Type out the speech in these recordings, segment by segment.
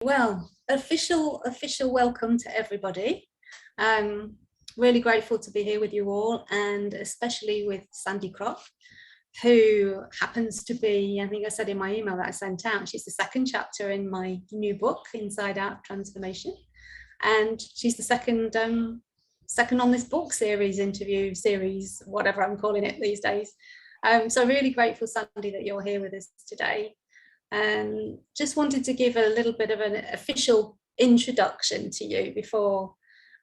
Well, official welcome to everybody. Really grateful to be here with you all, and especially with Sandy Croft, who happens to be, I think I said in my email that I sent out, she's the second chapter in my new book, Inside Out Transformation. And she's the second on this book series, interview series, whatever I'm calling it these days. So really grateful, Sandy, that you're here with us today. And just wanted to give a little bit of an official introduction to you before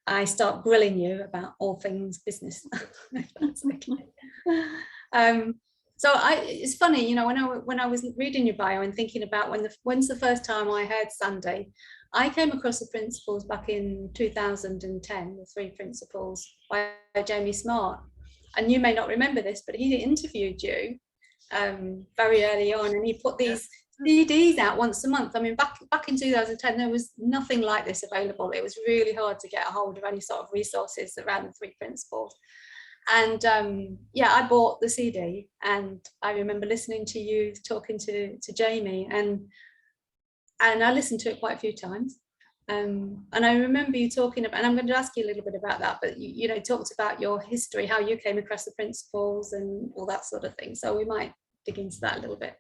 I start grilling you about all things business. If that's okay. So it's funny, you know, when I was reading your bio and thinking about when's the first time I heard Sandy, I came across the principles back in 2010, the 3 principles by Jamie Smart. And you may not remember this, but he interviewed you very early on, and he put these CDs out once a month. I mean, back in 2010, there was nothing like this available. It was really hard to get a hold of any sort of resources around the 3 principles. And yeah, I bought the CD, and I remember listening to you talking to Jamie, and I listened to it quite a few times. And I remember you talking about, and I'm going to ask you a little bit about that, but you know, talked about your history, how you came across the principles and all that sort of thing. So we might dig into that a little bit.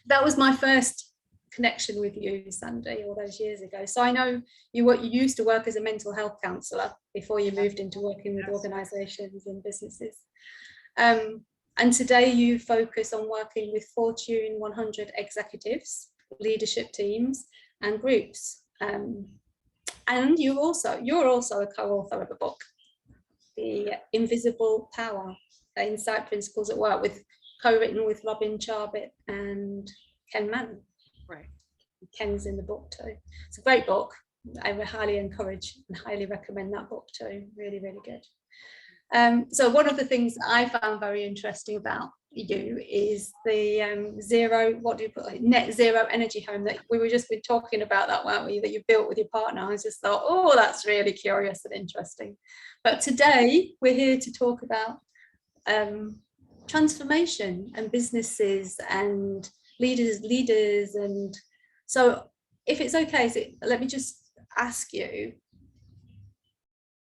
That was my first connection with you, Sandy, all those years ago. So I know you used to work as a mental health counsellor before you moved into working with organisations and businesses. And today you focus on working with Fortune 100 executives, leadership teams and groups. And you're also a co-author of a book, The Invisible Power, Insight Principles at Work, co-written with Robin Charbit and Ken Mann. Right. Ken's in the book too. It's a great book. I would highly encourage and highly recommend that book too. Really, really good. So one of the things I found very interesting about you is the net zero energy home that we were just been talking about, that, weren't we, that you built with your partner. I just thought, oh, that's really curious and interesting. But today we're here to talk about transformation and businesses and leaders. And so if it's okay, let me just ask you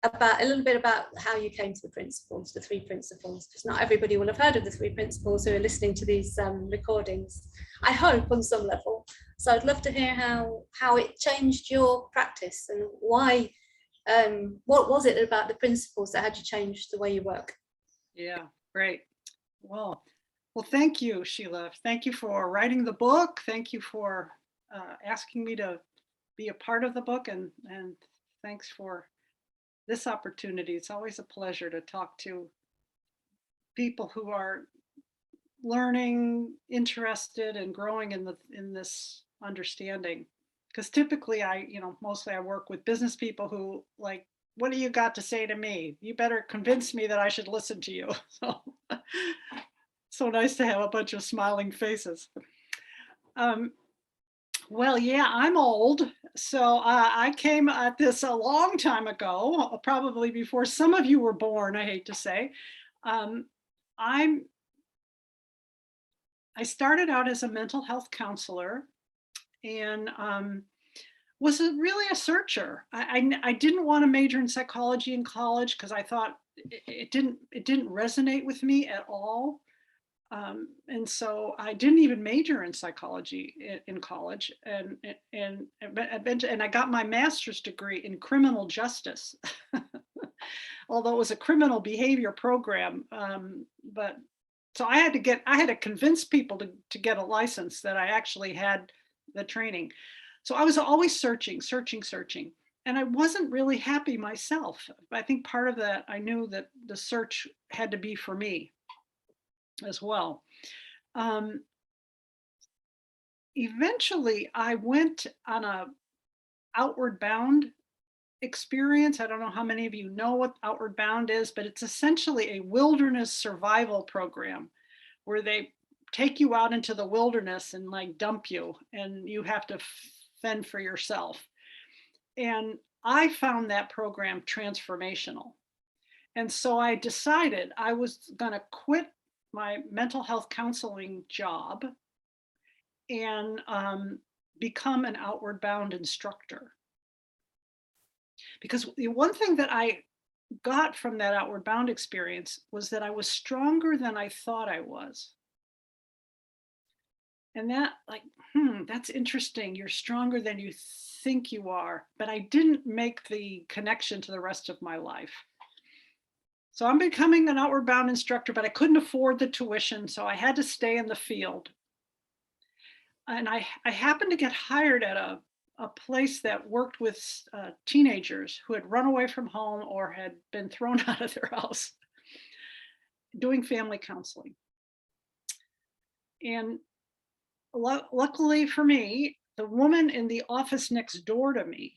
about a little bit about how you came to the principles, the 3 principles, because not everybody will have heard of the 3 principles who are listening to these recordings, I hope, on some level. So I'd love to hear how it changed your practice, and why, what was it about the principles that had you change the way you work? Yeah, great. Well, thank you, Sheila. Thank you for writing the book. Thank you for asking me to be a part of the book, and thanks for this opportunity. It's always a pleasure to talk to people who are learning, interested, and growing in this understanding. Because typically mostly I work with business people who like, what do you got to say to me? You better convince me that I should listen to you. So nice to have a bunch of smiling faces. Well, yeah, I'm old, so I came at this a long time ago, probably before some of you were born, I hate to say. I started out as a mental health counselor, and was really a searcher. I didn't want to major in psychology in college because I thought it didn't resonate with me at all. And so I didn't even major in psychology in college, and I got my master's degree in criminal justice, although it was a criminal behavior program. But so I had to convince people to get a license that I actually had the training. So I was always searching, and I wasn't really happy myself. I think part of that, I knew that the search had to be for me as well. Eventually, I went on a Outward Bound experience. I don't know how many of you know what Outward Bound is, but it's essentially a wilderness survival program where they take you out into the wilderness and like dump you, and you have to fend for yourself. And I found that program transformational. And so I decided I was going to quit my mental health counseling job and become an outward bound instructor. Because the one thing that I got from that outward bound experience was that I was stronger than I thought I was. And that, like, that's interesting. You're stronger than you think you are. But I didn't make the connection to the rest of my life. So I'm becoming an outward bound instructor, but I couldn't afford the tuition. So I had to stay in the field. And I happened to get hired at a place that worked with teenagers who had run away from home or had been thrown out of their house, doing family counseling. And luckily for me, the woman in the office next door to me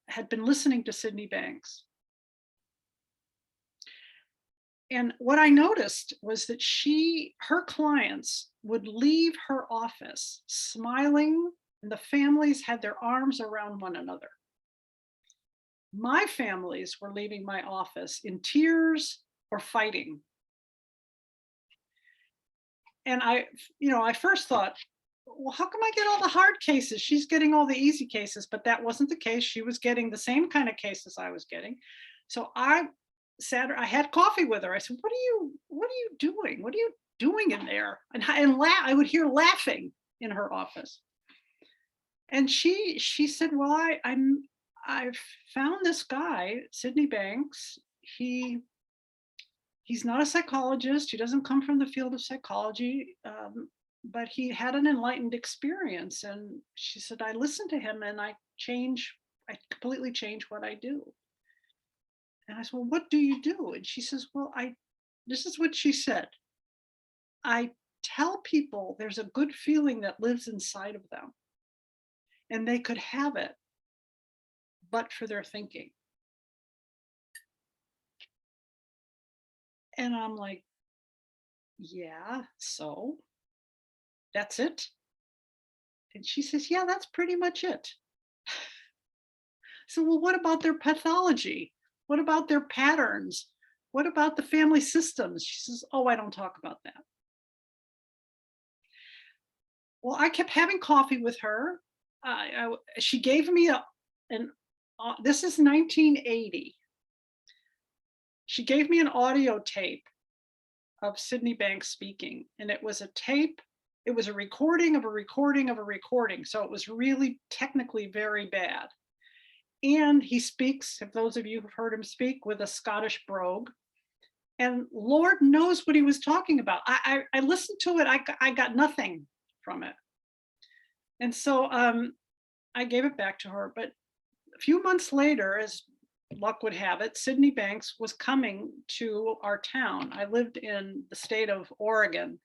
had been listening to Sydney Banks. And what I noticed was that her clients would leave her office smiling, and the families had their arms around one another. My families were leaving my office in tears or fighting. And I first thought, well, how come I get all the hard cases? She's getting all the easy cases, but that wasn't the case. She was getting the same kind of cases I was getting. So I had coffee with her. I said, what are you doing? What are you doing in there? And I would hear laughing in her office. And she said, well, I've found this guy, Sydney Banks. He's not a psychologist. He doesn't come from the field of psychology, but he had an enlightened experience. And she said, I listened to him and I completely changed what I do. And I said, well, what do you do? And she says, well, this is what she said. I tell people there's a good feeling that lives inside of them and they could have it, but for their thinking. And I'm like, yeah, so that's it? And she says, yeah, that's pretty much it. So, well, what about their pathology? What about their patterns? What about the family systems? She says, oh, I don't talk about that. Well, I kept having coffee with her. She gave me this is 1980. She gave me an audio tape of Sydney Banks speaking, and it was a tape. It was a recording of a recording of a recording. So it was really technically very bad. And he speaks, if those of you who've heard him speak, with a Scottish brogue. And Lord knows what he was talking about. I listened to it. I got nothing from it. And so I gave it back to her. But a few months later, as luck would have it, Sydney Banks was coming to our town. I lived in the state of Oregon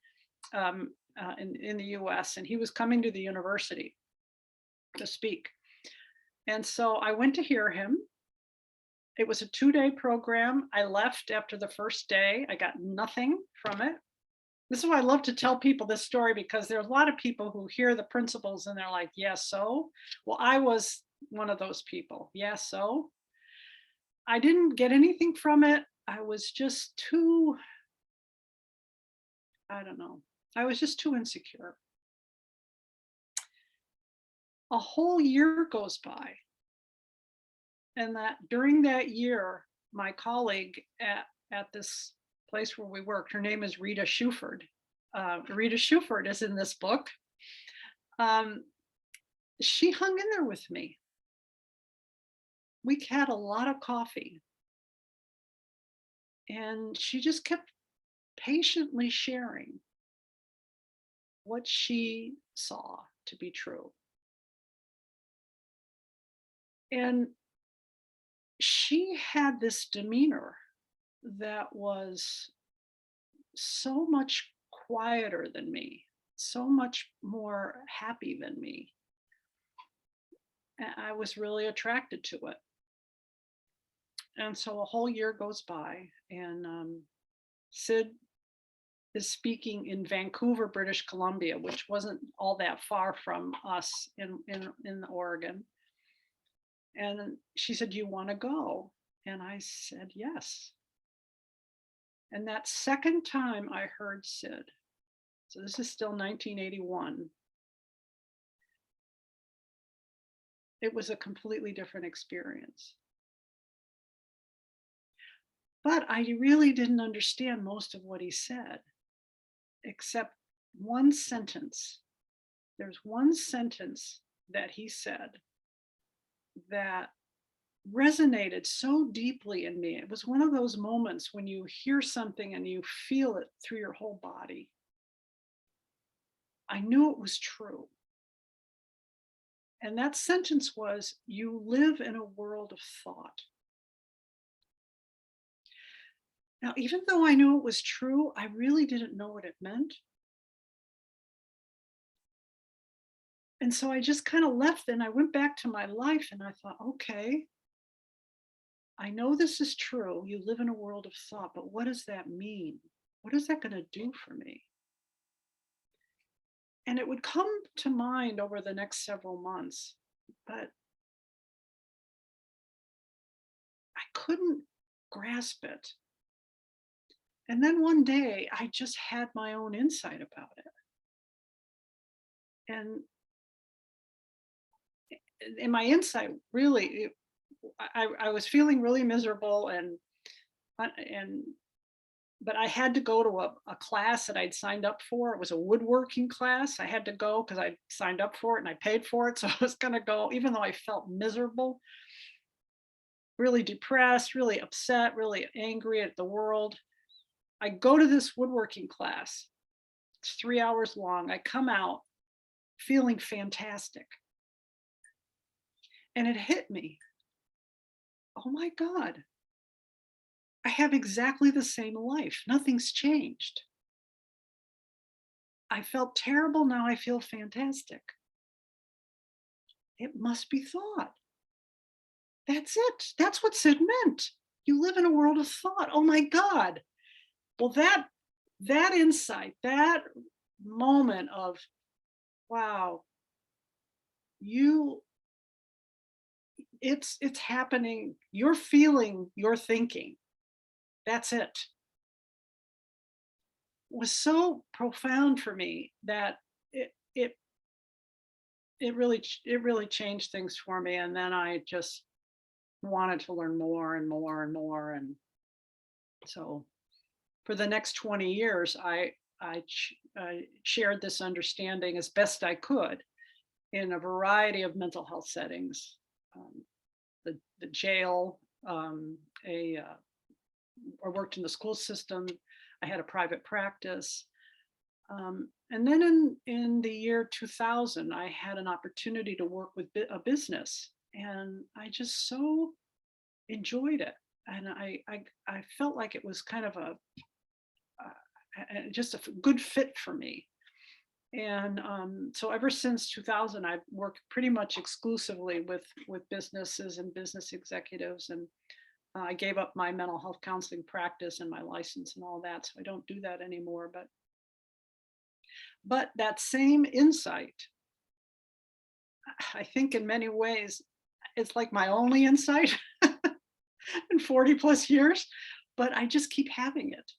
in the US, and he was coming to the university to speak. And so I went to hear him. It was a 2-day program. I left after the first day. I got nothing from it. This is why I love to tell people this story, because there's a lot of people who hear the principles and they're like, yeah, so? Well, I was one of those people. Yeah, so? I didn't get anything from it. I was just too, I don't know. I was just too insecure. A whole year goes by. And that during that year, my colleague at this place where we worked, her name is Rita Shuford. Rita Shuford is in this book. She hung in there with me. We had a lot of coffee. And she just kept patiently sharing what she saw to be true. And she had this demeanor that was so much quieter than me, so much more happy than me. And I was really attracted to it. And so a whole year goes by, and Sid is speaking in Vancouver, British Columbia, which wasn't all that far from us in Oregon. And she said, do you want to go? And I said, yes. And that second time I heard Sid, so this is still 1981, it was a completely different experience. But I really didn't understand most of what he said, except one sentence. There's one sentence that he said that resonated so deeply in me. It was one of those moments when you hear something and you feel it through your whole body. I knew it was true. And that sentence was, "You live in a world of thought." Now, even though I knew it was true, I really didn't know what it meant. And so I just kind of left and I went back to my life and I thought, okay, I know this is true. You live in a world of thought, but what does that mean? What is that going to do for me? And it would come to mind over the next several months, but I couldn't grasp it. And then one day I just had my own insight about it. And in my insight, really, I was feeling really miserable and but I had to go to a class that I'd signed up for. It was a woodworking class. I had to go because I signed up for it and I paid for it. So I was going to go, even though I felt miserable, really depressed, really upset, really angry at the world. I go to this woodworking class. It's 3 hours long. I come out feeling fantastic. And it hit me. Oh my God. I have exactly the same life. Nothing's changed. I felt terrible. Now I feel fantastic. It must be thought. That's it. That's what Sid meant. You live in a world of thought. Oh my God. Well, that insight, that moment of, wow, it's happening. You're feeling, you're thinking. That's it. Was so profound for me that it really changed things for me. And then I just wanted to learn more and more and more. And so for the next 20 years, I shared this understanding as best I could in a variety of mental health settings, the jail, I worked in the school system. I had a private practice. And then in the year 2000, I had an opportunity to work with a business, and I just so enjoyed it. And I felt like it was kind of just a good fit for me. And so ever since 2000, I've worked pretty much exclusively with businesses and business executives. And I gave up my mental health counseling practice and my license and all that, so I don't do that anymore. But that same insight, I think in many ways, it's like my only insight in 40 plus years, but I just keep having it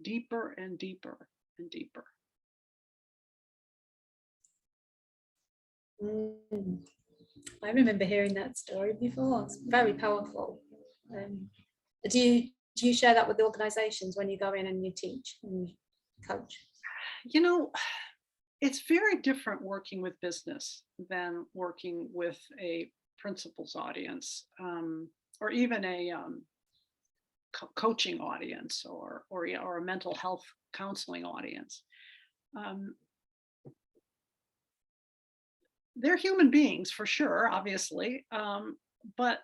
deeper and deeper and deeper. I remember hearing that story before. It's very powerful. Do you share that with the organizations when you go in and you teach and you coach? You know, it's very different working with business than working with a principals audience, or even a coaching audience, or a mental health counseling audience. They're human beings for sure, obviously, but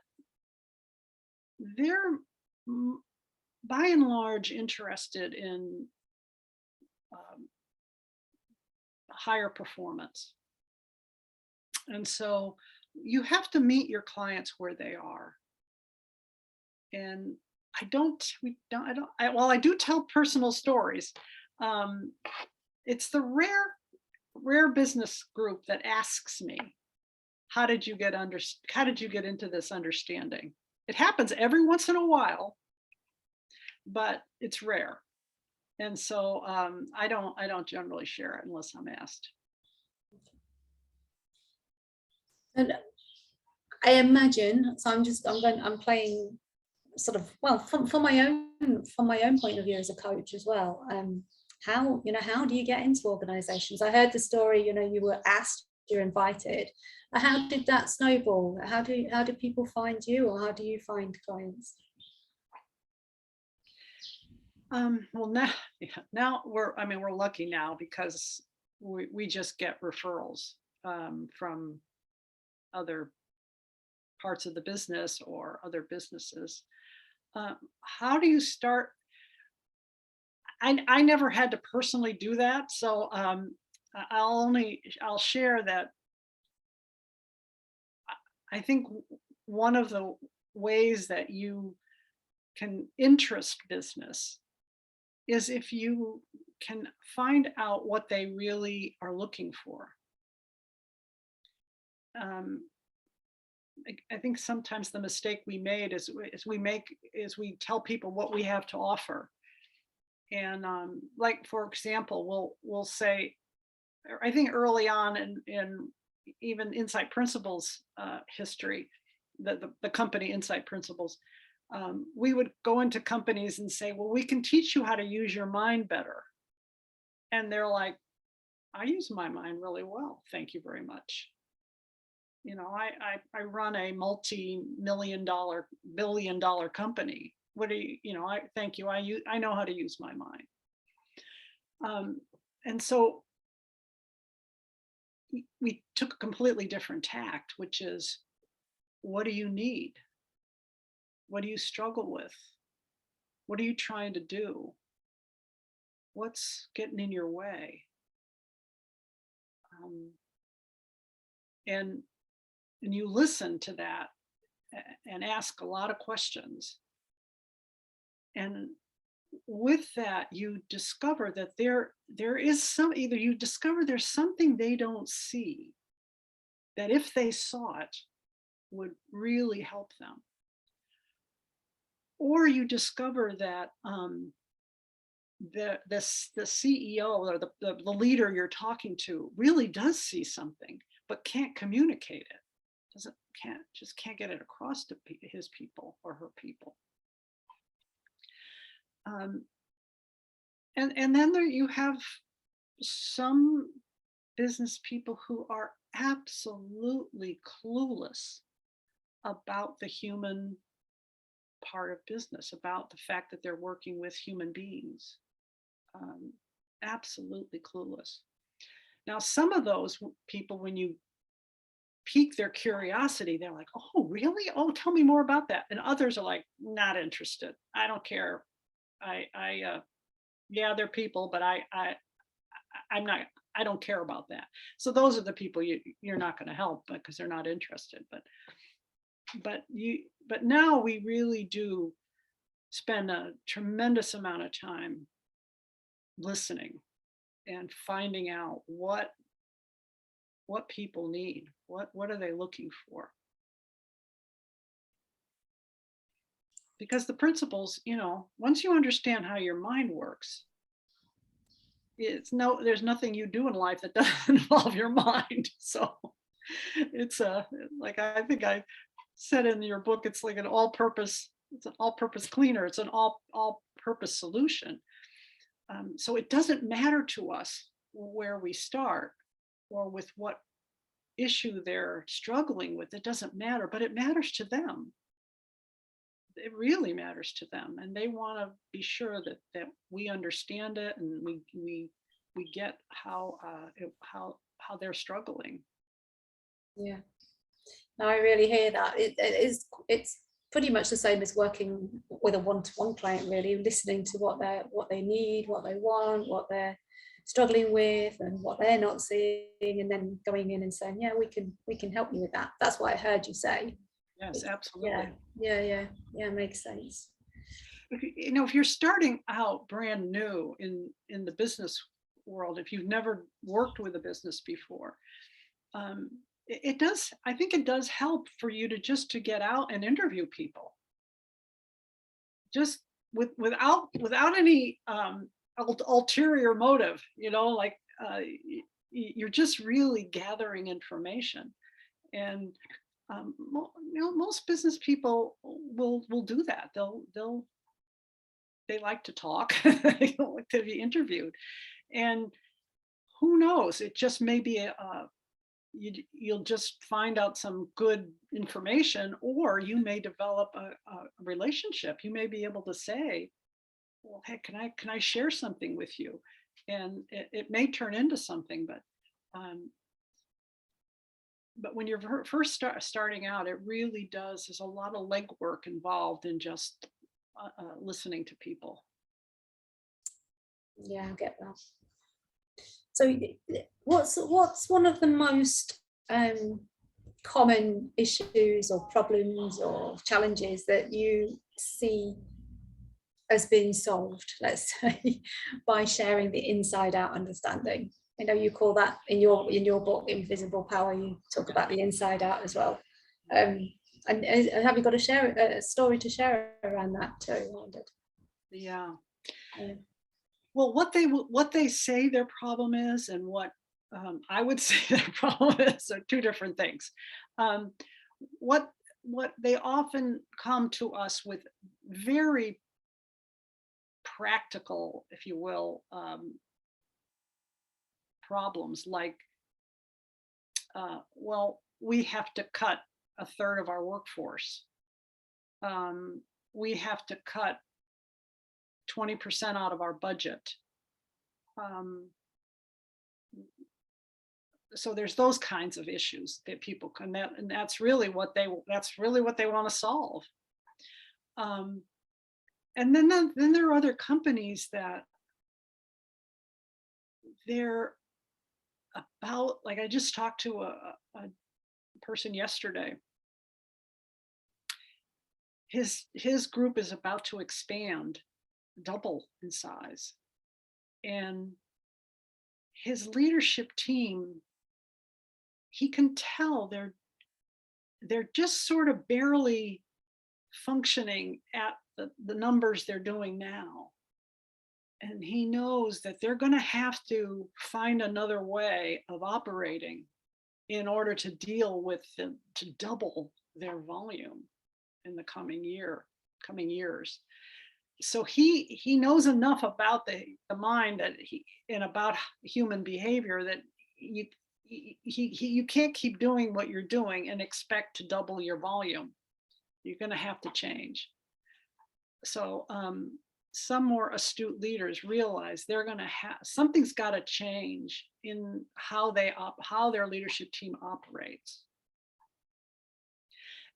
they're by and large interested in higher performance. And so you have to meet your clients where they are. And I do tell personal stories. It's the rare business group that asks me, how did you get into this understanding? It happens every once in a while, but it's rare. And so I don't generally share it unless I'm asked. And I imagine, so I'm playing sort of, well, from my own point of view as a coach as well. How do you get into organizations? I heard the story, you were asked, you're invited. How did that snowball? How do people find you, or how do you find clients? Well, now we're lucky now because we just get referrals from other parts of the business or other businesses. How do you start? I never had to personally do that, so I'll share that. I think one of the ways that you can interest business is if you can find out what they really are looking for. I think sometimes the mistake we made is we tell people what we have to offer. And like, for example, we'll say, I think early on in even Insight Principles history, the company Insight Principles, we would go into companies and say, well, we can teach you how to use your mind better. And they're like, I use my mind really well, thank you very much. I run a multi-million-dollar, billion-dollar company. What do you, thank you. I know how to use my mind. And so we took a completely different tact, which is, what do you need? What do you struggle with? What are you trying to do? What's getting in your way? And you listen to that and ask a lot of questions. And with that, you discover that there is you discover there's something they don't see, that if they saw it would really help them. Or you discover that the CEO or the leader you're talking to really does see something, but can't communicate it. Can't get it across to his people or her people. And then there you have some business people who are absolutely clueless about the human part of business, about the fact that they're working with human beings. Absolutely clueless. Now, some of those people, when you pique their curiosity, they're like, oh, really? Oh, tell me more about that. And others are like, not interested. I don't care. Yeah, they're people, but I don't care about that. So those are the people you're not going to help because they're not interested. But now we really do spend a tremendous amount of time listening and finding out what people need. What are they looking for? Because the principles, once you understand how your mind works, there's nothing you do in life that doesn't involve your mind. So it's like I think I said in your book, it's like an all-purpose cleaner. It's an all-purpose solution. So it doesn't matter to us where we start or with what issue they're struggling with. It doesn't matter, but it matters to them. It really matters to them, and they want to be sure that we understand it and we get how they're struggling. Yeah, no, I really hear that. It's pretty much the same as working with a one-to-one client, really, listening to what they need, what they want, what they're struggling with, and what they're not seeing, and then going in and saying, yeah, we can help you with that. That's what I heard you say. Yes, absolutely. Yeah, makes sense. If you're starting out brand new in the business world, if you've never worked with a business before, I think it does help for you to get out and interview people, just without any ulterior motive, you're just really gathering information. And most business people will do that. They like to talk. They don't like to be interviewed, and who knows? It just may be you'll just find out some good information, or you may develop a relationship. You may be able to say, well, hey, can I share something with you? And it may turn into something, but when you're first starting out, it really does. There's a lot of legwork involved in just listening to people. Yeah, I get that. So what's one of the most common issues or problems or challenges that you see as being solved, let's say, by sharing the inside out understanding? I know you call that in your book, Invisible Power, you talk about the inside out as well. And have you got a story to share around that too? Yeah. Well, what they say their problem is, and what I would say their problem is, are two different things. What they often come to us with very practical, if you will, problems, like, well, we have to cut a third of our workforce. We have to cut 20% out of our budget. So there's those kinds of issues that people can, and that's really what they want to solve. And then there are other companies that they're about, like, I just talked to a person yesterday. His group is about to expand, double in size, and his leadership team, he can tell they're just sort of barely functioning at the numbers they're doing now. And he knows that they're going to have to find another way of operating in order to deal with to double their volume in the coming years. So he knows enough about the mind and about human behavior that you can't keep doing what you're doing and expect to double your volume. You're going to have to change. So some more astute leaders realize they're going to have, something's got to change in how their leadership team operates.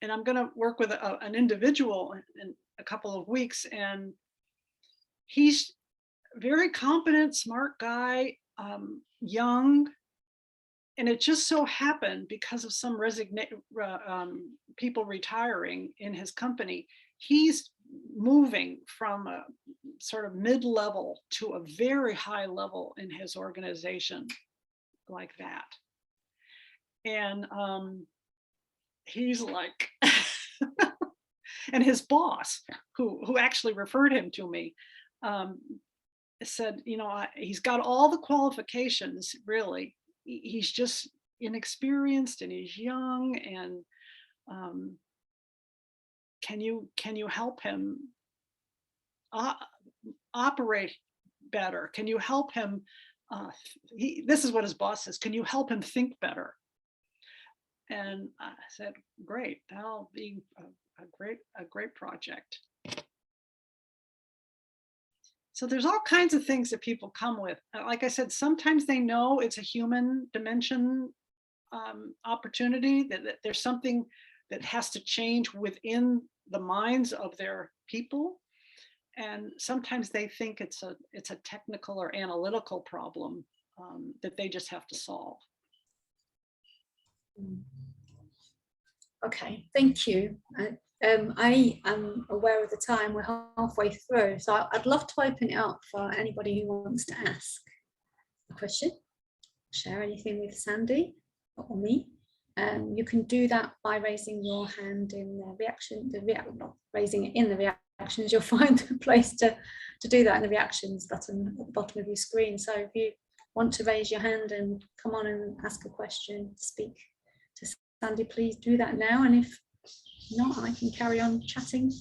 And I'm going to work with an individual in a couple of weeks, and he's very competent, smart guy, young, and it just so happened, because of some people retiring in his company, he's moving from a sort of mid-level to a very high level in his organization, like that. And he's like, and his boss, who actually referred him to me, said, he's got all the qualifications, really. He's just inexperienced and he's young, and can you help him operate better? Can you help him? This is what his boss says. Can you help him think better? And I said, great, that'll be a great project. So there's all kinds of things that people come with. Like I said, sometimes they know it's a human dimension opportunity, that there's something that has to change within the minds of their people. And sometimes they think it's a technical or analytical problem that they just have to solve. Okay, thank you. I am aware of the time, we're halfway through, so I'd love to open it up for anybody who wants to ask a question, share anything with Sandy or me. You can do that by raising your hand in the reaction, not raising it in the reactions. You'll find a place to do that in the reactions button at the bottom of your screen. So if you want to raise your hand and come on and ask a question, speak to Sandy, please do that now. And if not, I can carry on chatting,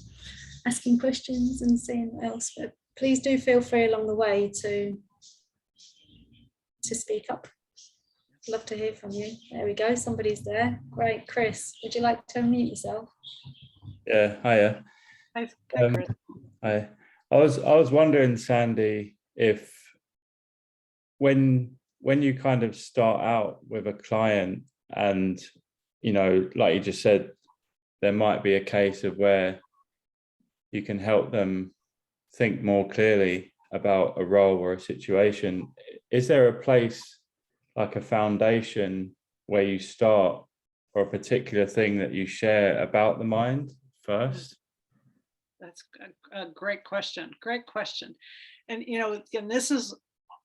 asking questions and seeing what else. But please do feel free along the way to speak up. Love to hear from you. There we go. Somebody's there. Great. Chris, would you like to unmute yourself? Yeah. Hiya. Hi, Chris. Hi. I was wondering, Sandy, if when you kind of start out with a client and, you know, like you just said, there might be a case of where you can help them think more clearly about a role or a situation. Is there a place, like a foundation, where you start, or a particular thing that you share about the mind first? That's a great question. Great question. And, you know, again, this is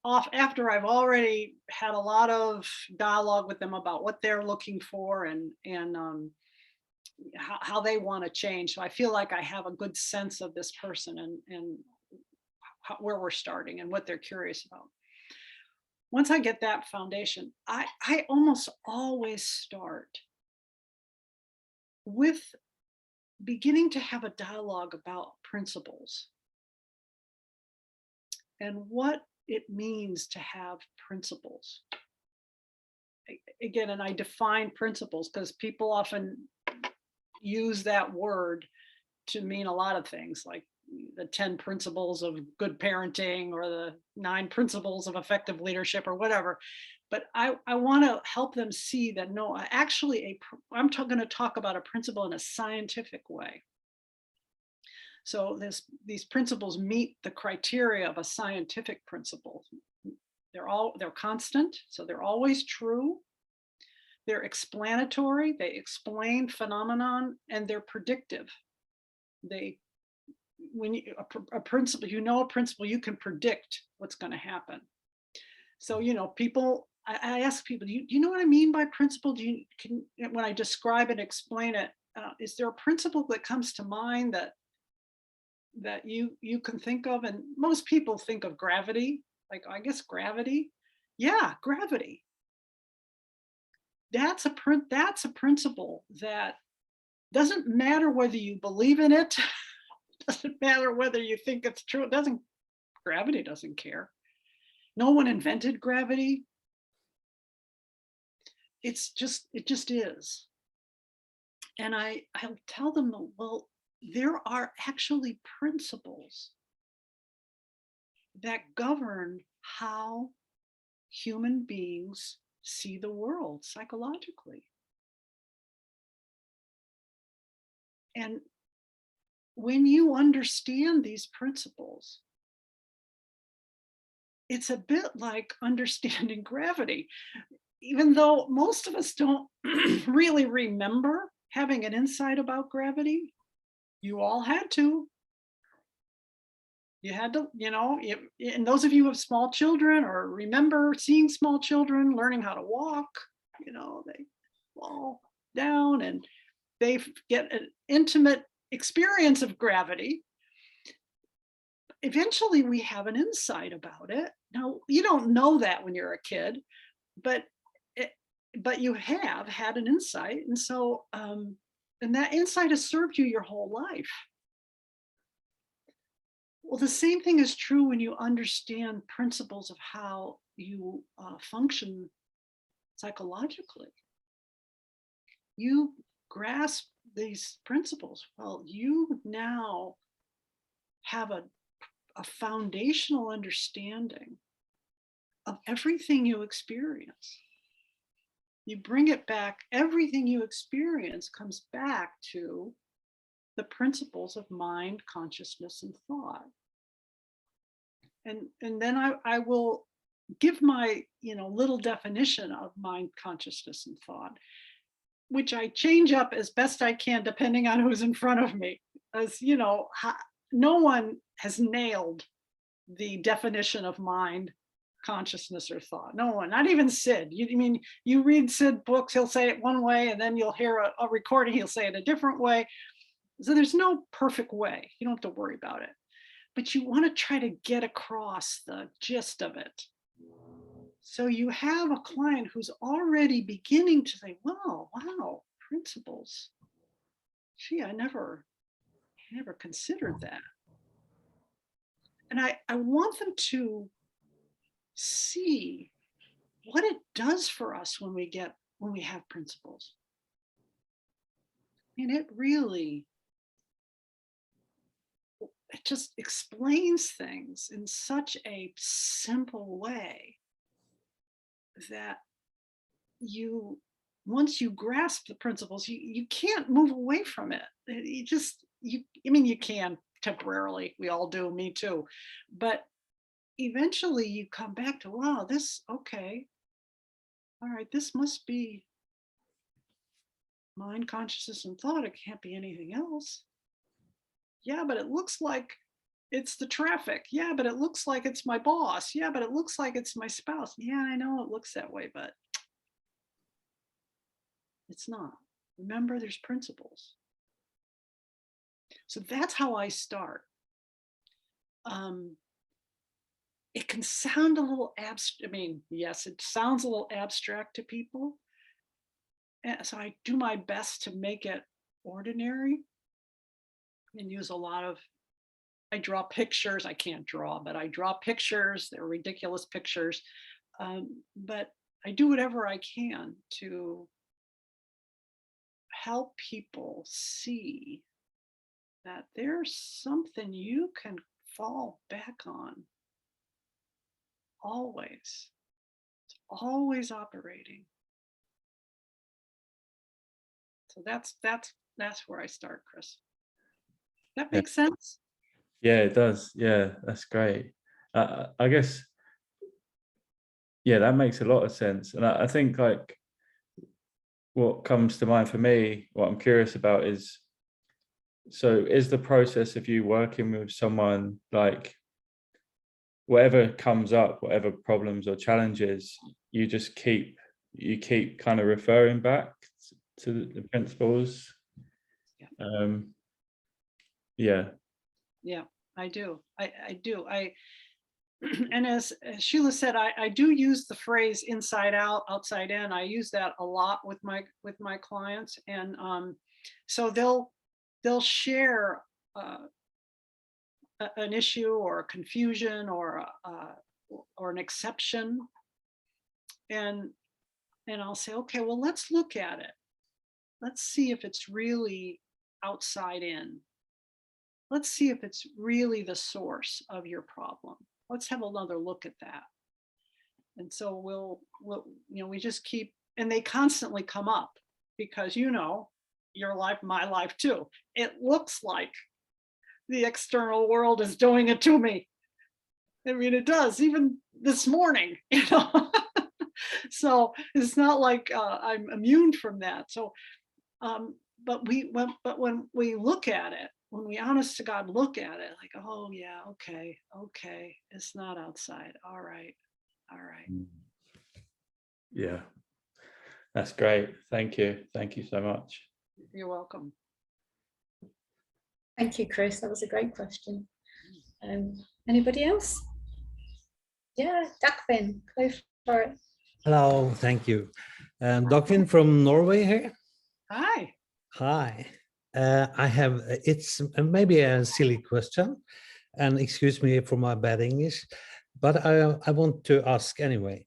off after I've already had a lot of dialogue with them about what they're looking for and how they want to change. So I feel like I have a good sense of this person and where we're starting and what they're curious about. Once I get that foundation, I almost always start with beginning to have a dialogue about principles and what it means to have principles. Again, and I define principles because people often use that word to mean a lot of things, like the 10 principles of good parenting or the 9 principles of effective leadership or whatever. But I want to help them see that no, actually, I'm going to talk about a principle in a scientific way. So these principles meet the criteria of a scientific principle. They're constant, so they're always true. They're explanatory, they explain phenomenon, and they're predictive. When a principle, a principle, you can predict what's going to happen. So, you know, people, I ask people, do you know what I mean by principle? When I describe and explain it, is there a principle that comes to mind that you can think of? And most people think of gravity, like, I guess gravity. Yeah, gravity. That's a principle that doesn't matter whether you believe in it, doesn't matter whether you think it's true. Gravity doesn't care. No one invented gravity. It just is. And I'll tell them, well, there are actually principles that govern how human beings see the world psychologically. And when you understand these principles, it's a bit like understanding gravity. Even though most of us don't really remember having an insight about gravity, you all had to. You had to, you know, and those of you who have small children or remember seeing small children learning how to walk, you know, they fall down and they get an intimate experience of gravity. Eventually we have an insight about it. Now, you don't know that when you're a kid, but you have had an insight. And so, and that insight has served you your whole life. Well, the same thing is true when you understand principles of how you function psychologically. You grasp these principles. Well, you now have a foundational understanding of everything you experience. You bring it back, everything you experience comes back to the principles of mind, consciousness, and thought. And then I will give my, you know, little definition of mind, consciousness, and thought, which I change up as best I can depending on who's in front of me. As you know, no one has nailed the definition of mind, consciousness, or thought. No one, not even Sid. You read Sid books, he'll say it one way, and then you'll hear a recording, he'll say it a different way. So there's no perfect way. You don't have to worry about it. But you want to try to get across the gist of it. So you have a client who's already beginning to say, wow, principles. Gee, I never considered that. And I want them to see what it does for us when we have principles. I mean, it just explains things in such a simple way that once you grasp the principles, you can't move away from it. I mean, you can temporarily, we all do, me too. But eventually you come back to, wow, okay. All right, this must be mind, consciousness, and thought. It can't be anything else. Yeah, but it looks like it's the traffic. Yeah, but it looks like it's my boss. Yeah, but it looks like it's my spouse. Yeah, I know it looks that way, but it's not. Remember, there's principles. So that's how I start. It can sound a little abstract. I mean, yes, it sounds a little abstract to people. And so I do my best to make it ordinary and use a lot of, I draw pictures. I can't draw, but I draw pictures. They're ridiculous pictures. But I do whatever I can to help people see that there's something you can fall back on. Always. It's always operating. So that's where I start, Chris. That makes sense? Yeah, it does. Yeah, that's great. I guess, yeah, that makes a lot of sense. And I think like what comes to mind for me, what I'm curious about is, so is the process of you working with someone, like whatever comes up, whatever problems or challenges, you keep kind of referring back to the principles? Yeah. Yeah, I do. I do. And as Sheila said, I do use the phrase inside out, outside in. I use that a lot with my clients, and so they'll share an issue or a confusion or an exception, and I'll say, okay, well, let's look at it. Let's see if it's really outside in. Let's see if it's really the source of your problem. Let's have another look at that. And so we'll we just keep, and they constantly come up because, your life, my life too. It looks like the external world is doing it to me. I mean, it does, even this morning, So it's not like I'm immune from that. So, but when we look at it, when we honest to God look at it, like, oh yeah, okay, it's not outside. All right. Yeah, that's great. Thank you so much. You're welcome. Thank you, Chris. That was a great question. Anybody else? Yeah, Dagfinn, go for it. Hello, thank you. Dagfinn from Norway here. Hi. Hi. It's maybe a silly question, and excuse me for my bad English, but I want to ask anyway.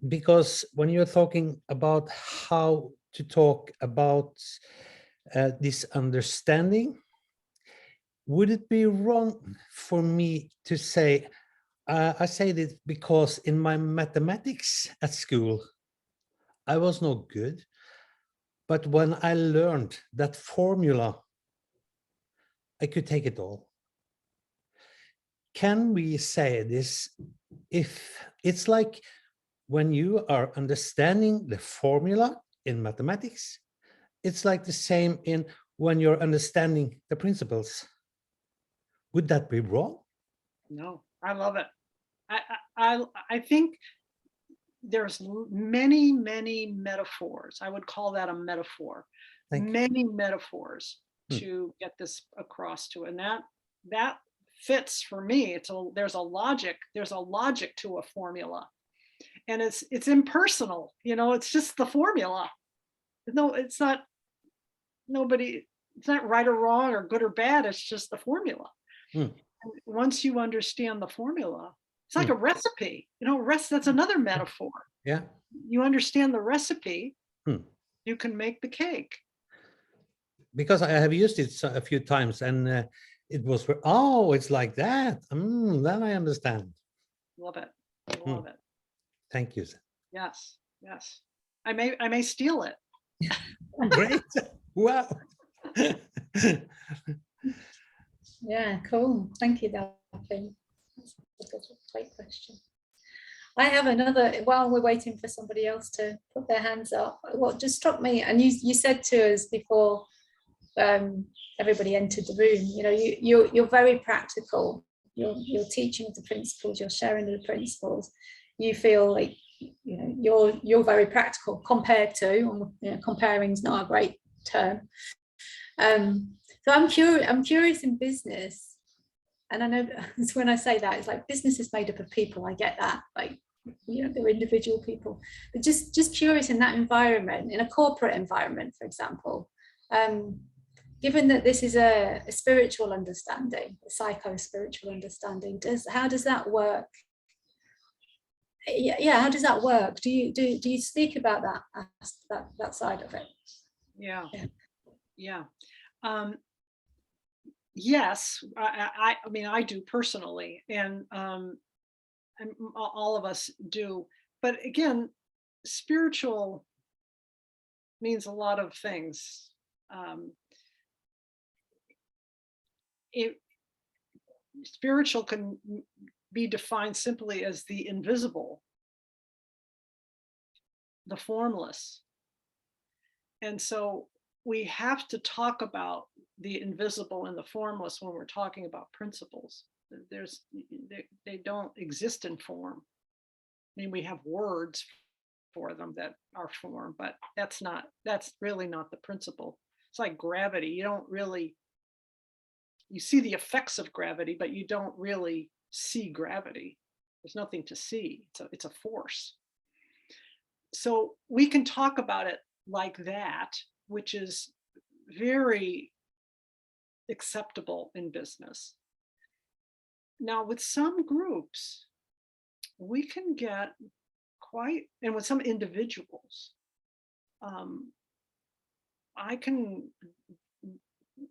Because when you're talking about how to talk about this understanding, would it be wrong for me to say, I say this because in my mathematics at school, I was not good, but when I learned that formula, I could take it all. Can we say this if it's like when you are understanding the formula in mathematics, it's like the same in when you're understanding the principles? Would that be wrong? No, I love it. I think there's many metaphors. I would call that a metaphor. Many metaphors to get this across to, and that fits for me. There's a logic to a formula. and it's impersonal. It's just the formula. No, it's not it's not right or wrong or good or bad. It's just the formula. And once you understand the formula, it's like a recipe. That's another metaphor. Yeah. You understand the recipe, you can make the cake. Because I have used it a few times, and it was it's like that. Then I understand. Love it. Love it. Thank you. Yes. I may steal it. Great. Wow. Yeah, cool. Thank you, Delphine. That's a great question. I have another, while we're waiting for somebody else to put their hands up, what just struck me, and you said to us before everybody entered the room, you're very practical. You're teaching the principles, you're sharing the principles. You feel like you're very practical compared to, comparing is not a great term. So I'm curious in business, and I know when I say that, it's like business is made up of people. I get that, like they're individual people, but just curious in that environment, in a corporate environment, for example. Given that this is a spiritual understanding, a psycho-spiritual understanding, how does that work? Yeah, how does that work? Do you speak about that side of it? Yeah. Yes, I mean, I do personally, and all of us do. But again, spiritual means a lot of things. Spiritual can be defined simply as the invisible, the formless. And so we have to talk about the invisible and the formless when we're talking about principles. They don't exist in form. I mean, we have words for them that are form, but that's really not the principle. It's like gravity. You see the effects of gravity, but you don't really see gravity. There's nothing to see. It's a force. So we can talk about it like that, which is very acceptable in business. Now, with some groups, we can get and with some individuals,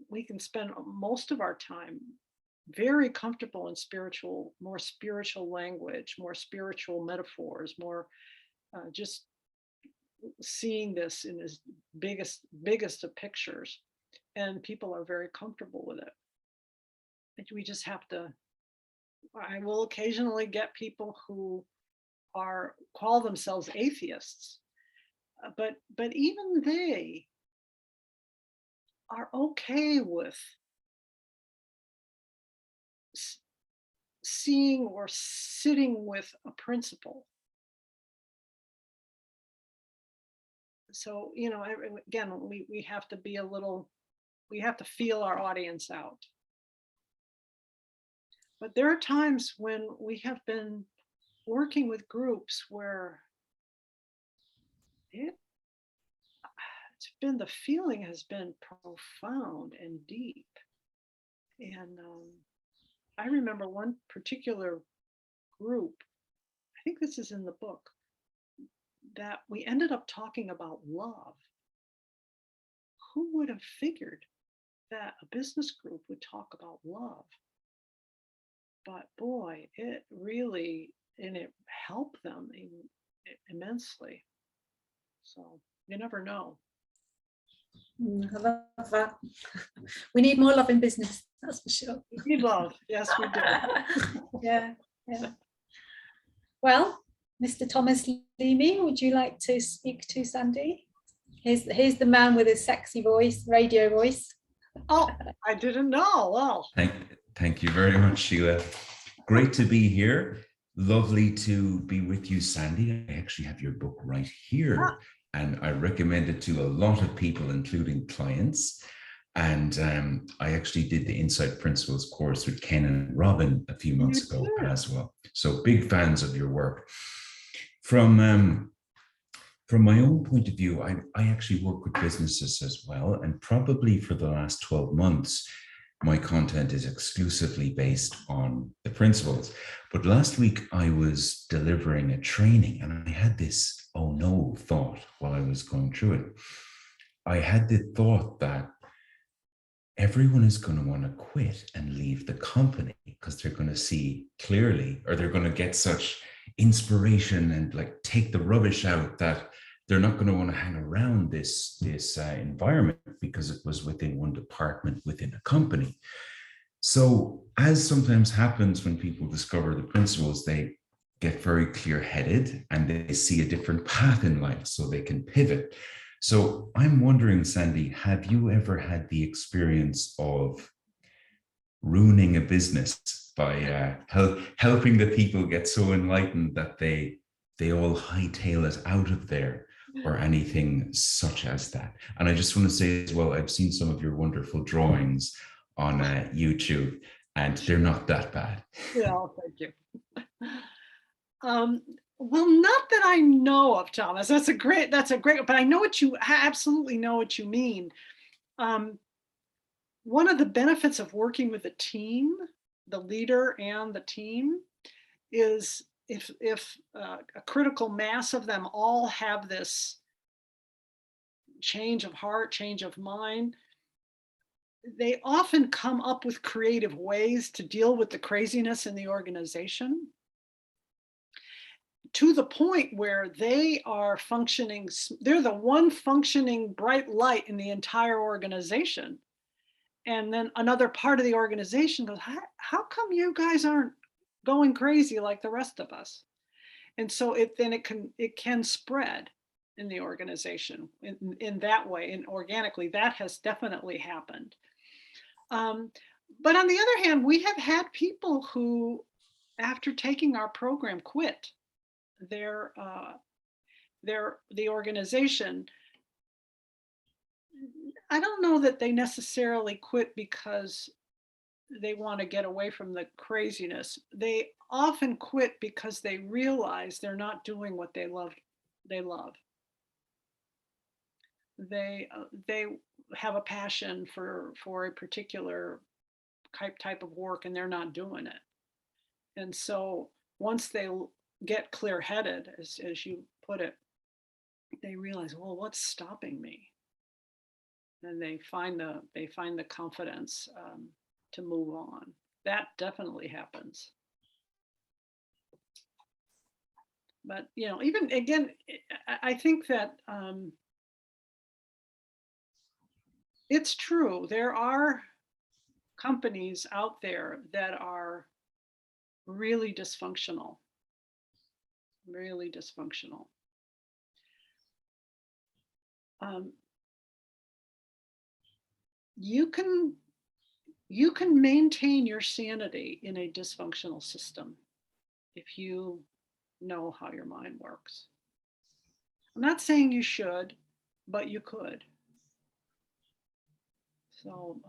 we can spend most of our time very comfortable in more spiritual language, more spiritual metaphors, more just seeing this in its biggest of pictures, and people are very comfortable with it. And we just have to. I will occasionally get people who call themselves atheists, but even they are okay with seeing or sitting with a principle. So, again, we have to be we have to feel our audience out. But there are times when we have been working with groups where the feeling has been profound and deep. And I remember one particular group, I think this is in the book, that we ended up talking about love. Who would have figured that a business group would talk about love? But boy, it helped them immensely. So you never know. I love that. We need more love in business, that's for sure. We need love. Yes, we do. Yeah. Well, Mr. Thomas Leamy, would you like to speak to Sandy? Here's the man with his sexy voice, radio voice. Oh, I didn't know. Well, thank you very much, Sheila. Great to be here. Lovely to be with you, Sandy. I actually have your book right here, and I recommend it to a lot of people, including clients. And I actually did the Insight Principles course with Ken and Robin a few months ago as well. So big fans of your work. From my own point of view, I actually work with businesses as well. And probably for the last 12 months, my content is exclusively based on the principles. But last week I was delivering a training and I had this, oh no, thought while I was going through it. I had the thought that everyone is going to want to quit and leave the company because they're going to see clearly, or they're going to get such inspiration and like take the rubbish out that they're not going to want to hang around this environment because it was within one department within a company. So as sometimes happens when people discover the principles, they get very clear-headed and they see a different path in life so they can pivot. So I'm wondering, Sandy, have you ever had the experience of ruining a business by helping the people get so enlightened that they all hightail it out of there, or anything such as that? And I just want to say as well, I've seen some of your wonderful drawings on YouTube, and they're not that bad. Well, thank you. Well, not that I know of, Thomas. That's a great, but I know what I absolutely know what you mean. One of the benefits of working with a team, the leader and the team, is if a critical mass of them all have this change of heart, change of mind, they often come up with creative ways to deal with the craziness in the organization, to the point where they are functioning, they're the one functioning bright light in the entire organization. And then another part of the organization goes, how come you guys aren't going crazy like the rest of us? And so it can spread in the organization in that way, and organically. That has definitely happened. But on the other hand, we have had people who, after taking our program, quit the organization. I don't know that they necessarily quit because they want to get away from the craziness. They often quit because they realize they're not doing what they love. They have a passion for a particular type of work, and they're not doing it. And so once they get clear-headed, as you put it, they realize, well, what's stopping me? And they find the confidence to move on. That definitely happens. But even again, I think that it's true. There are companies out there that are really dysfunctional. Really dysfunctional. You can maintain your sanity in a dysfunctional system if you know how your mind works. I'm not saying you should, but you could. So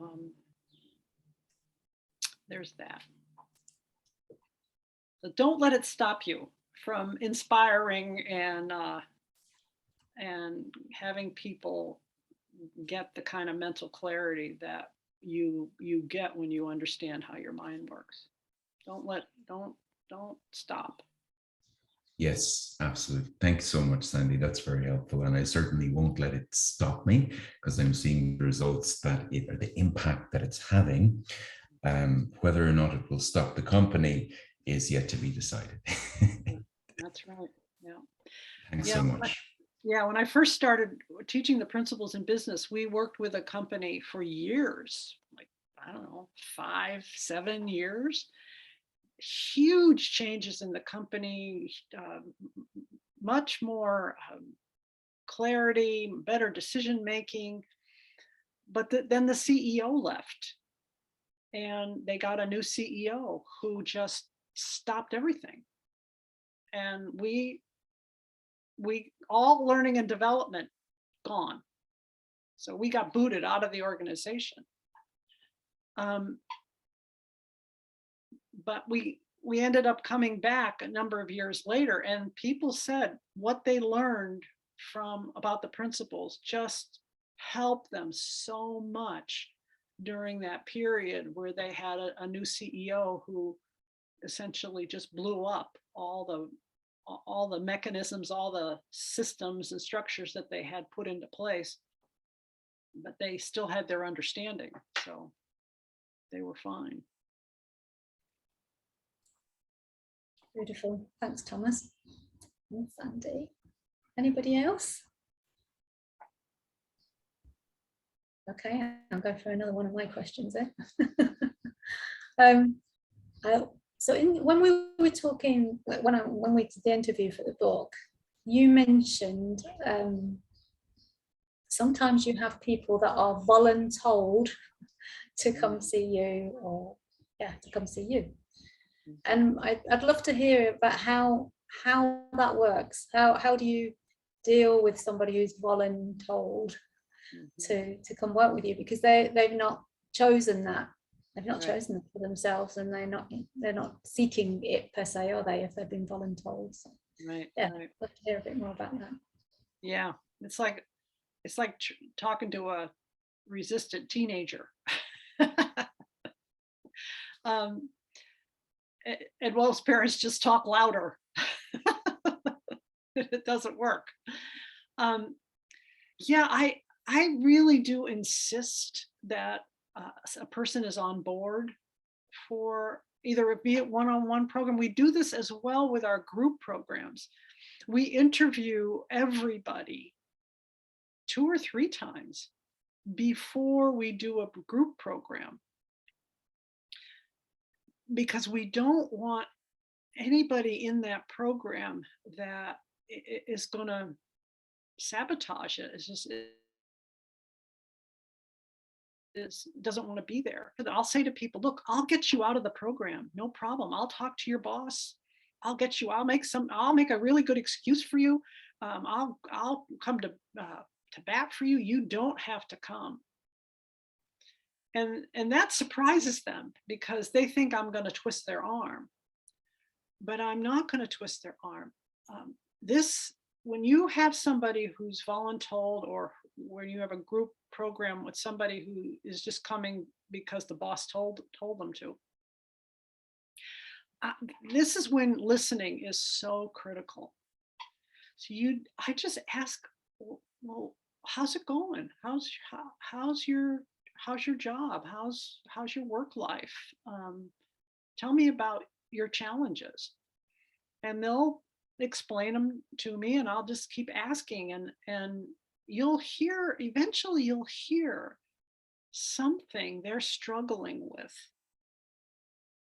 there's that. So don't let it stop you from inspiring and having people get the kind of mental clarity that you get when you understand how your mind works. Don't stop. Yes, absolutely. Thanks so much, Sandy. That's very helpful. And I certainly won't let it stop me, because I'm seeing the results or the impact that it's having. Whether or not it will stop the company is yet to be decided. That's right. Yeah. Thanks so much. When I first started teaching the principles in business, we worked with a company for years, like, I don't know, 5-7 years. Huge changes in the company, much more clarity, better decision making. But then the CEO left, and they got a new CEO who just stopped everything. And we all learning and development gone. So we got booted out of the organization. But we we ended up coming back a number of years later, and people said what they learned from about the principles just helped them so much during that period where they had a new CEO who essentially just blew up all the mechanisms, all the systems and structures that they had put into place, but they still had their understanding, so they were fine. Beautiful. Thanks, Thomas and Sandy. Anybody else? Okay, I'll go for another one of my questions then. So when we were talking, when we did the interview for the book, you mentioned sometimes you have people that are voluntold to come see you, or to come see you. And I'd love to hear about how that works. How do you deal with somebody who's voluntold to come work with you, because they've not chosen that. They've not chosen it for themselves, and they're not seeking it per se, are they, if they've been voluntold? So, Right. I'd love to hear a bit more about that. Yeah, it's like talking to a resistant teenager. And most parents just talk louder. It doesn't work. Yeah, I really do insist that a person is on board for either be it one-on-one program. We do this as well with our group programs. We interview everybody 2 or 3 times before we do a group program, because we don't want anybody in that program that is going to sabotage it. It's just doesn't want to be there. I'll say to people, look, I'll get you out of the program, no problem. I'll talk to your boss. I'll get you. I'll make a really good excuse for you. I'll come to bat for you. You don't have to come. And that surprises them, because they think I'm going to twist their arm, but I'm not going to twist their arm. When you have somebody who's voluntold, or when you have a group program with somebody who is just coming because the boss told them to, this is when listening is so critical. So I just ask, well, how's it going? How's your job? How's your work life? Tell me about your challenges. And they'll explain them to me, and I'll just keep asking, and eventually you'll hear something they're struggling with.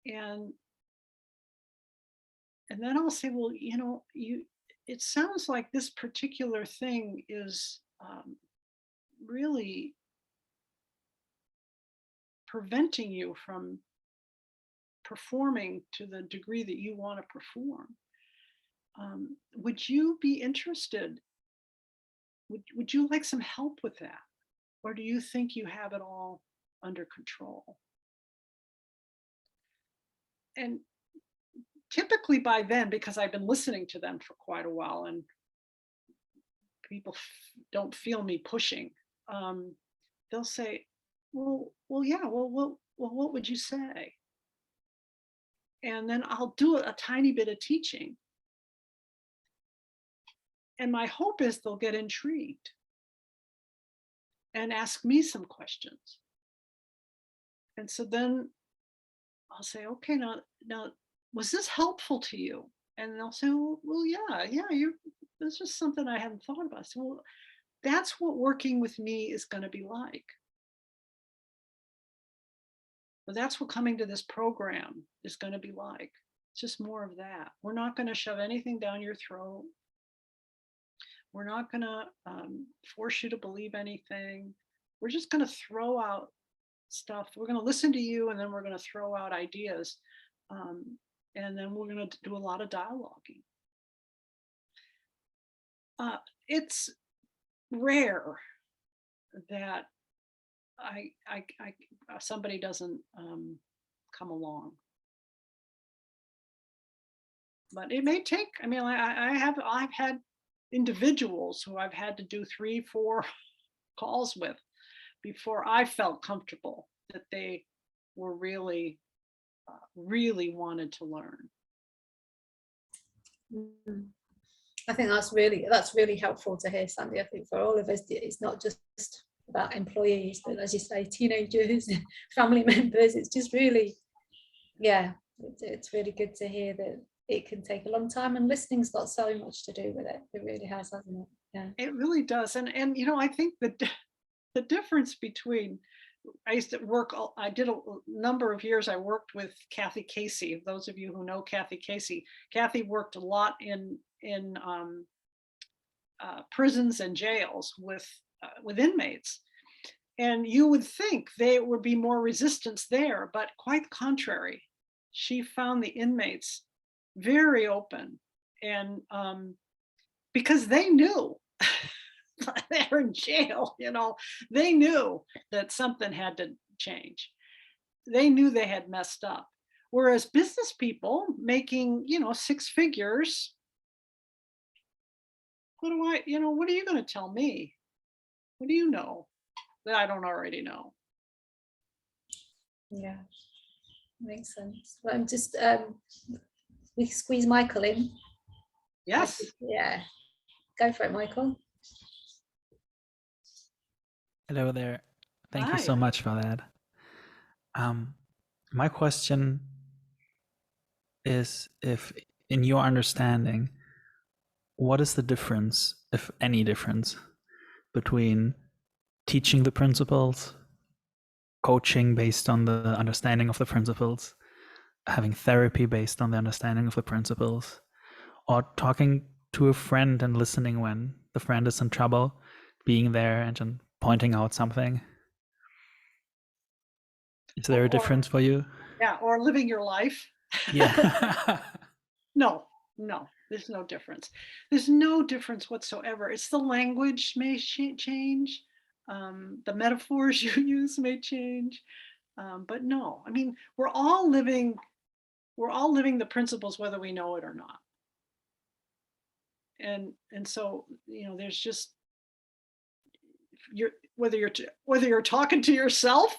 And then I'll say, well, it sounds like this particular thing is really preventing you from performing to the degree that you want to perform. Would you be interested? Would you like some help with that? Or do you think you have it all under control? And typically by then, because I've been listening to them for quite a while, and people don't feel me pushing, they'll say, well, yeah, well, what would you say? And then I'll do a tiny bit of teaching. And my hope is they'll get intrigued and ask me some questions. And so then I'll say, okay, now, was this helpful to you? And they'll say, well, yeah, this is something I hadn't thought about. So, well, that's what working with me is going to be like. But that's what coming to this program is going to be like. It's just more of that. We're not going to shove anything down your throat. We're not going to force you to believe anything. We're just going to throw out stuff. We're going to listen to you, and then we're going to throw out ideas. And then we're going to do a lot of dialoguing. It's rare that somebody doesn't come along. But it may take, I mean, I've had individuals who I've had to do 3, 4 calls with before I felt comfortable that they were really wanted to learn. I think that's really helpful to hear, Sandy. I think for all of us, it's not just about employees, but as you say, teenagers, family members. It's just really, yeah, it's really good to hear that it can take a long time, and listening's got so much to do with it. It really has, hasn't it? Yeah, it really does. And you know, I think that the difference between, I used to work, I did a number of years, I worked with Kathy Casey. Those of you who know Kathy Casey, Kathy worked a lot in prisons and jails with inmates. And you would think there would be more resistance there, but quite the contrary. She found the inmates very open, and because they knew they're in jail, you know, they knew that something had to change. They knew they had messed up. Whereas business people making, you know, 6 figures, what are you going to tell me? What do you know that I don't already know? yeah, makes sense. Well, I'm just we squeeze Michael in. Yes. Yeah, go for it, Michael. Hello there. Thank you Hi. so much for that. My question is, if in your understanding, what is the difference, if any difference, between teaching the principles, coaching based on the understanding of the principles, having therapy based on the understanding of the principles, or talking to a friend and listening when the friend is in trouble, being there and then pointing out something? Is there a difference for you? Yeah, or living your life. Yeah. No, there's no difference. There's no difference whatsoever. It's the language may change. The metaphors you use may change. But no, I mean, we're all living the principles whether we know it or not. And so, you know, there's just, whether you're talking to yourself,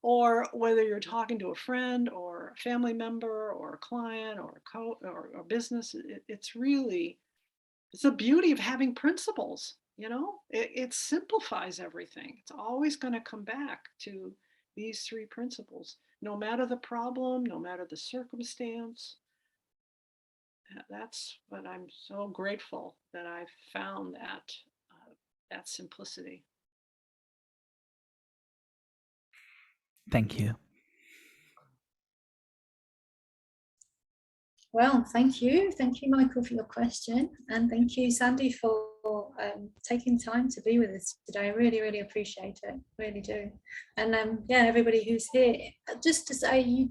or whether you're talking to a friend or a family member or a client or a business, it's the beauty of having principles. You know, it simplifies everything. It's always going to come back to these 3 principles, no matter the problem, no matter the circumstance. That's what I'm so grateful that I've found, that simplicity. Thank you. Well, thank you, Michael, for your question, and thank you, Sandy, for taking time to be with us today. I really, really appreciate it, really do. And yeah, everybody who's here, just to say,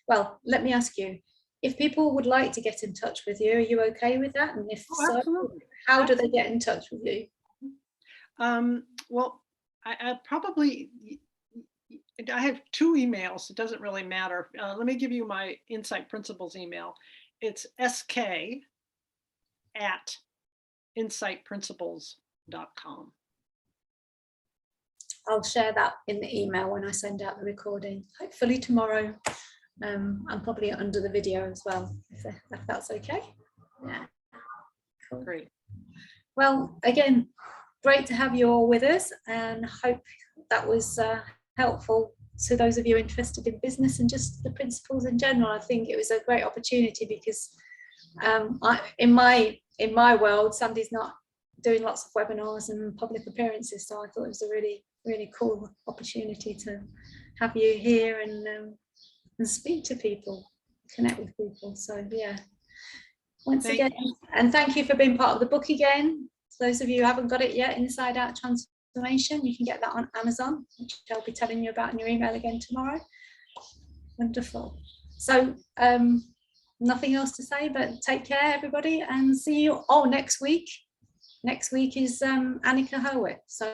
well, let me ask you, if people would like to get in touch with you, are you okay with that? And if so, Absolutely. how do they get in touch with you? Well, I probably, I have 2 emails. It doesn't really matter. Let me give you my Insight Principles email. It's sk@insightprinciples.com. I'll share that in the email when I send out the recording, hopefully tomorrow, and probably under the video as well, if that's okay. Yeah, cool. Great. Well, again, great to have you all with us, and hope that was helpful to those of you interested in business and just the principles in general. I think it was a great opportunity because in my world, Sandy's not doing lots of webinars and public appearances, so I thought it was a really, really cool opportunity to have you here and speak to people, connect with people. So yeah, once again, and thank you for being part of the book again. For those of you who haven't got it yet, Inside Out Transformation, you can get that on Amazon, which I'll be telling you about in your email again tomorrow. Wonderful. So nothing else to say, but take care, everybody, and see you next week. Next week is Annika Herwitt. So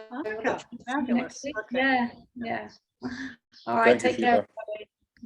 Fabulous. next week. Okay. Yeah. All right, take care.